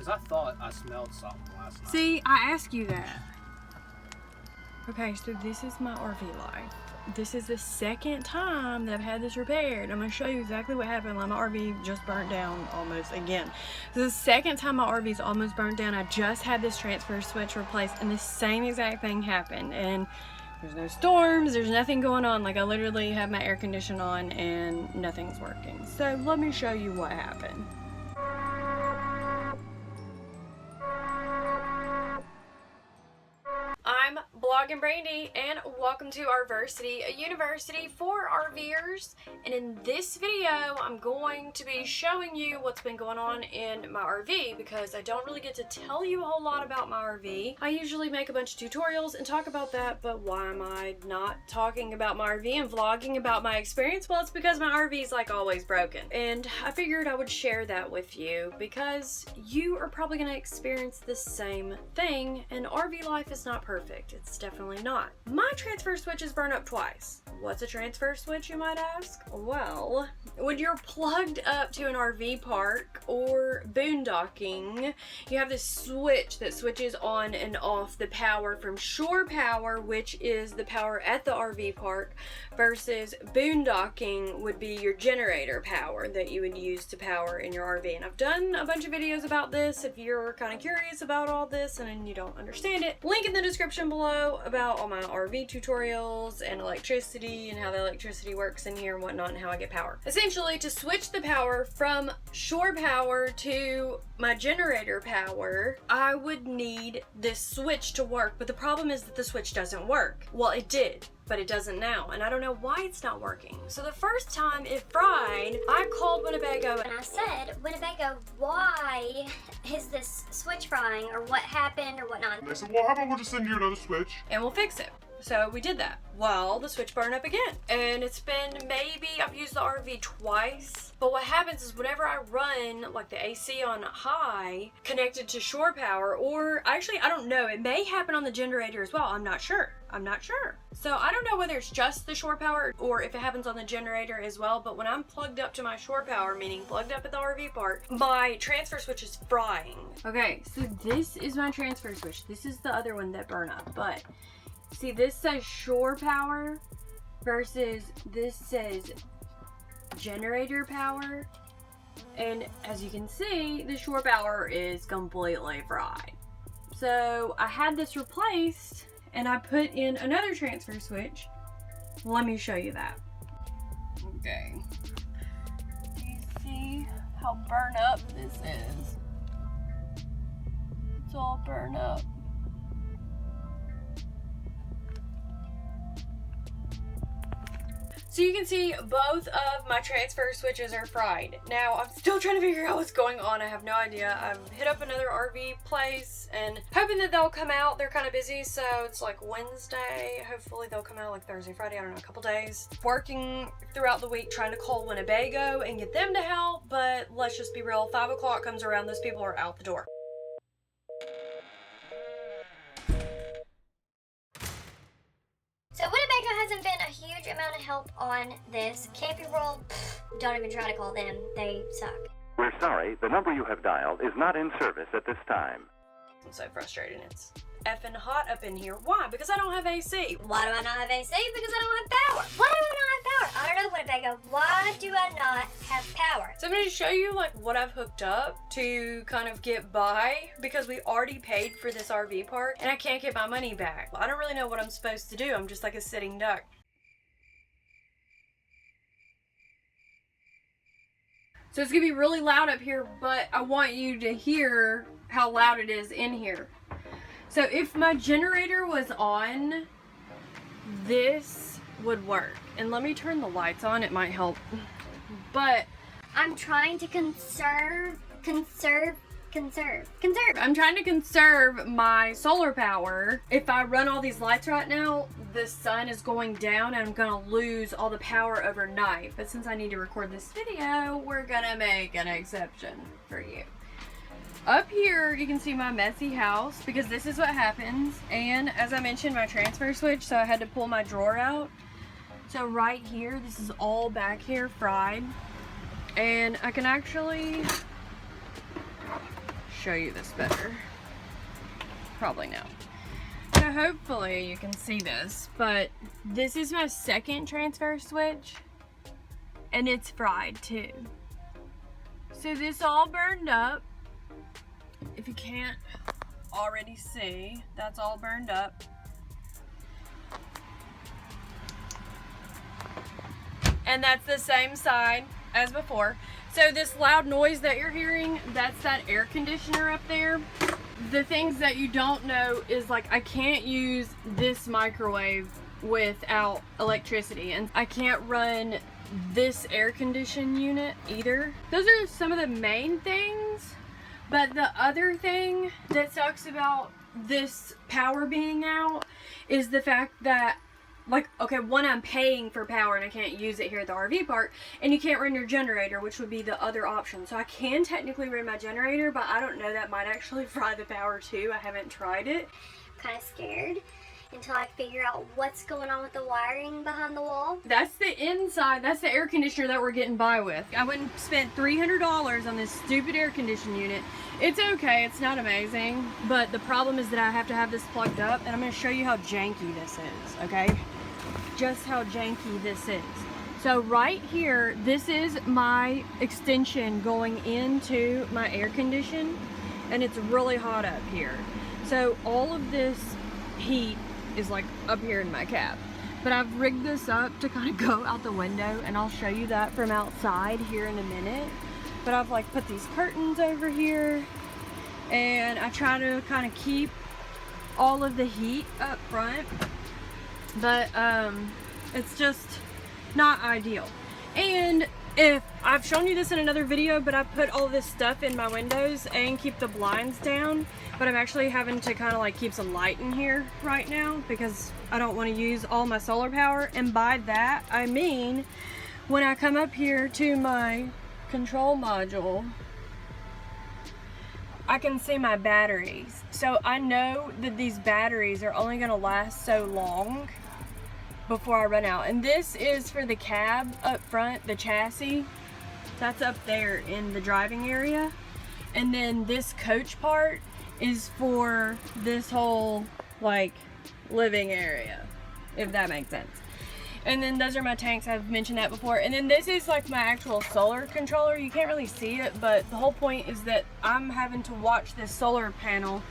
Because I thought I smelled something last night. See, I asked you that. Okay, so this is my RV life. This is the second time that I've had this repaired. I'm going to show you exactly what happened. Like, my RV just burnt down almost again. This is the second time my RV's almost burnt down. I just had this transfer switch replaced and the same exact thing happened. And there's no storms, there's nothing going on. Like, I literally have my air condition on and nothing's working. So let me show you what happened. I'm Blogging Brandy and welcome to RVersity, a university for RVers. And in this video, I'm going to be showing you what's been going on in my RV because I don't really get to tell you a whole lot about my RV. I usually make a bunch of tutorials and talk about that, but why am I not talking about my RV and vlogging about my experience? Well, it's because my RV is like always broken. And I figured I would share that with you because you are probably going to experience the same thing, and RV life is not perfect. It's definitely not. My transfer switch is burned up twice. What's a transfer switch, you might ask? Well, when you're plugged up to an RV park or boondocking, you have this switch that switches on and off the power from shore power, which is the power at the RV park, versus boondocking would be your generator power that you would use to power in your RV. And I've done a bunch of videos about this if you're kind of curious about all this and you don't understand it. Link in the description below about all my RV tutorials and electricity and how the electricity works in here and whatnot and how I get power. Essentially, to switch the power from shore power to my generator power, I would need this switch to work, but the problem is that the switch doesn't work. Well, it did, but it doesn't now, and I don't know why it's not working. So the first time it fried, I called Winnebago and I said, Winnebago, why is this switch frying, or what happened, or whatnot? And they said, well, how about we'll just send you another switch? and we'll fix it. So we did that. Well, the switch burned up again. And it's been maybe, I've used the RV twice. But what happens is whenever I run like the AC on high connected to shore power, or actually, I don't know, it may happen on the generator as well. I'm not sure. So I don't know whether it's just the shore power or if it happens on the generator as well. But when I'm plugged up to my shore power, meaning plugged up at the RV park, my transfer switch is frying. Okay, so this is my transfer switch. This is the other one that burned up, but see, this says shore power versus this says generator power. And as you can see, the shore power is completely fried. So I had this replaced and I put in another transfer switch. Let me show you that. Okay. Do you see how burned up this is? It's all burned up. So you can see both of my transfer switches are fried. Now, I'm still trying to figure out what's going on. I have no idea. I've hit up another RV place and hoping that they'll come out. They're kind of busy, so it's like Wednesday. Hopefully they'll come out like Thursday, Friday, I don't know, a couple days. Working throughout the week trying to call Winnebago and get them to help, but let's just be real. 5 o'clock comes around, those people are out the door. So Winnebago hasn't been a huge amount of help on this. Camping World, don't even try to call them. They suck. We're sorry, the number you have dialed is not in service at this time. I'm so frustrated. It's effing hot up in here. Why? Because I don't have AC. Why do I not have AC? Because I don't have power. Why do I not have power? I don't know, Winnebago. Why do I not have power? So I'm going to show you like what I've hooked up to kind of get by because we already paid for this RV park and I can't get my money back. I don't really know what I'm supposed to do. I'm just like a sitting duck. So it's going to be really loud up here, but I want you to hear how loud it is in here. So if my generator was on, this would work. And let me turn the lights on, it might help. But I'm trying to conserve. I'm trying to conserve my solar power. If I run all these lights right now, the sun is going down and I'm gonna lose all the power overnight. But since I need to record this video, we're gonna make an exception for you. Up here, you can see my messy house because this is what happens. And as I mentioned, my transfer switch, so I had to pull my drawer out. So right here, this is all back here fried. And I can actually show you this better. Probably now. So hopefully you can see this, but this is my second transfer switch, and it's fried too. So this all burned up. If you can't already see, that's all burned up. And that's the same side as before. So this loud noise that you're hearing, that's that air conditioner up there. The things that you don't know is, like, I can't use this microwave without electricity, and I can't run this air condition unit either. Those are some of the main things, but the other thing that sucks about this power being out is the fact that, like, okay, one, I'm paying for power and I can't use it here at the RV park, and you can't run your generator, which would be the other option. So I can technically run my generator, but I don't know, that might actually fry the power too. I haven't tried it. Kind of scared until I figure out what's going on with the wiring behind the wall. That's the inside, that's the air conditioner that we're getting by with. I went and spent $300 on this stupid air conditioning unit. It's okay, it's not amazing, but the problem is that I have to have this plugged up, and I'm going to show you how janky this is, okay? Just how janky this is. So right here, this is my extension going into my air condition, and it's really hot up here. So all of this heat is like up here in my cab, but I've rigged this up to kind of go out the window, and I'll show you that from outside here in a minute. But I've like put these curtains over here, and I try to kind of keep all of the heat up front, but it's just not ideal. And if I've shown you this in another video, but I put all this stuff in my windows and keep the blinds down, but I'm actually having to kind of like keep some light in here right now because I don't want to use all my solar power. And by that I mean, when I come up here to my control module, I can see my batteries. So I know that these batteries are only going to last so long before I run out. And this is for the cab up front, the chassis. That's up there in the driving area. And then this coach part is for this whole like living area, if that makes sense. And then those are my tanks, I've mentioned that before. And then this is like my actual solar controller. You can't really see it, but the whole point is that I'm having to watch this solar panel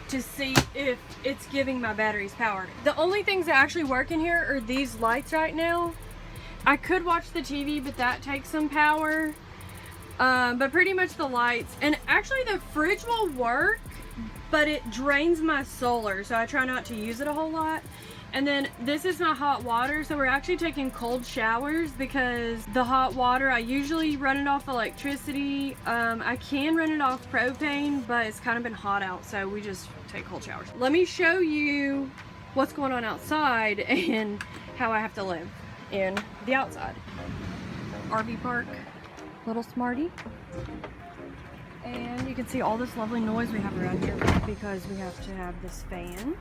to see if it's giving my batteries power. The only things that actually work in here are these lights right now. I could watch the TV, but that takes some power. But pretty much the lights. And actually the fridge will work, but it drains my solar, so I try not to use it a whole lot. And then this is my hot water, so we're actually taking cold showers because the hot water, I usually run it off electricity. I can run it off propane, but it's kind of been hot out, so we just take cold showers. Let me show you what's going on outside and how I have to live in the outside. RV park, little smarty. And you can see all this lovely noise we have around here because we have to have this fan.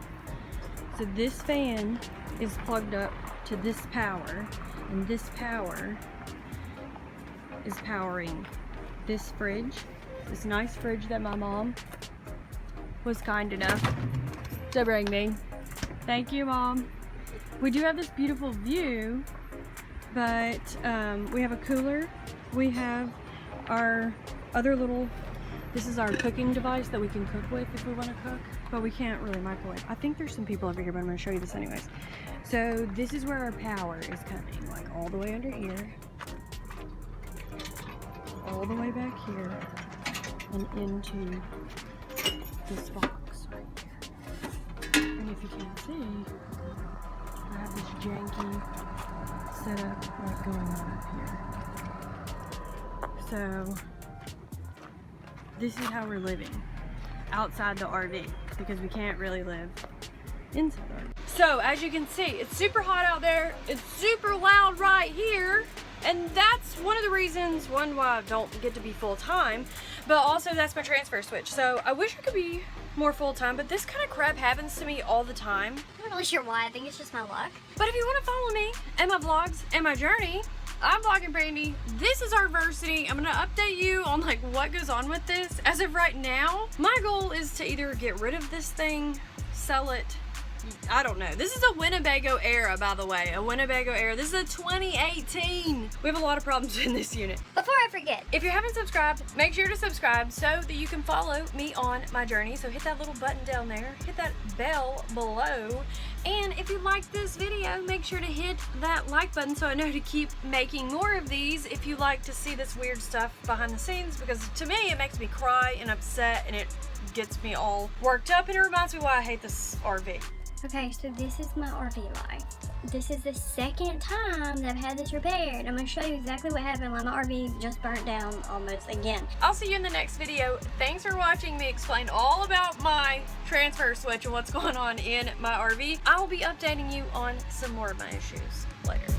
So this fan is plugged up to this power, and this power is powering this fridge, this nice fridge that my mom was kind enough to bring me. Thank you, Mom. We do have this beautiful view, but we have a cooler. We have our other little, this is our cooking device that we can cook with if we want to cook, but we can't really microwave. I think there's some people over here, but I'm going to show you this anyways. So this is where our power is coming, like all the way under here, all the way back here, and into this box right here. And if you can't see, I have this janky setup like going on up here. So this is how we're living outside the RV because we can't really live inside the RV. So as you can see, it's super hot out there. It's super loud right here. And that's one of the reasons, one, why I don't get to be full-time, but also that's my transfer switch. So I wish I could be more full-time, but this kind of crap happens to me all the time. I'm not really sure why. I think it's just my luck. But if you want to follow me and my vlogs and my journey, I'm Vlog and Brandy. This is RVersity. I'm gonna update you on like what goes on with this. As of right now, my goal is to either get rid of this thing, sell it. I don't know. This is a Winnebago ERA, by the way. A Winnebago ERA. This is a 2018. We have a lot of problems in this unit. Before I forget, If you haven't subscribed, make sure to subscribe so that you can follow me on my journey. So hit that little button down there. Hit that bell below. And if you like this video, make sure to hit that like button so I know to keep making more of these if you like to see this weird stuff behind the scenes, because to me it makes me cry and upset and it gets me all worked up and it reminds me why I hate this RV. okay, so this is my RV life. This is the second time that I've had this repaired. I'm gonna show you exactly what happened. Like, my RV just burnt down almost again. I'll see you in the next video. Thanks for watching me explain all about my transfer switch and what's going on in my RV. I will be updating you on some more of my issues later.